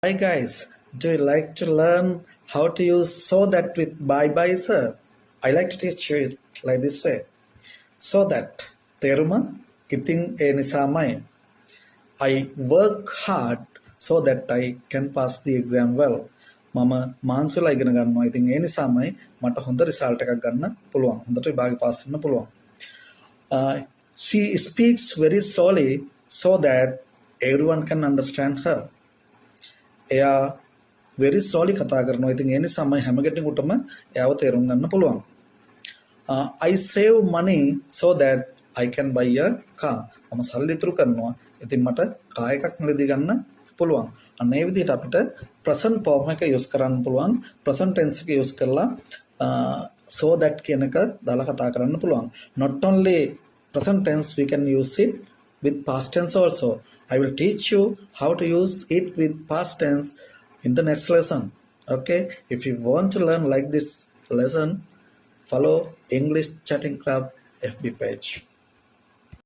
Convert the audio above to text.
Hi guys, do you like to learn how to use so that with bye bye sir? I like to teach you it like this way. So that තේරුම ඉතින් ඒ නිසාමයි I work hard so that I can pass the exam well. මම මාන්සලා ඉගෙන ගන්නවා. ඉතින් ඒ නිසාමයි මට හොඳ රිසල්ට් එකක් ගන්න පුළුවන්. හොඳට විභාගෙ පාස් වෙන්න පුළුවන්. She speaks very slowly so that everyone can understand her. එයා very slowly කතා කරනවා. ඉතින් ඒ නිසාමයි හැම කෙනෙකුටම එයාව තේරුම් ගන්න පුළුවන්. I save money so that I can buy a car. මම සල්ලි ඉතුරු කරනවා. ඉතින් මට කාර් එකක් මිලදී ගන්න පුළුවන්. අන්න ඒ විදිහට අපිට present form එක use කරන්න පුළුවන්. present tense එක use කරලා so that කියන එක දාලා කතා කරන්න පුළුවන්. Not only present tense, we can use it with past tense also. I will teach you how to use it with past tense in the next lesson. Okay, if you want to learn like this lesson, follow English Chatting Club FB page.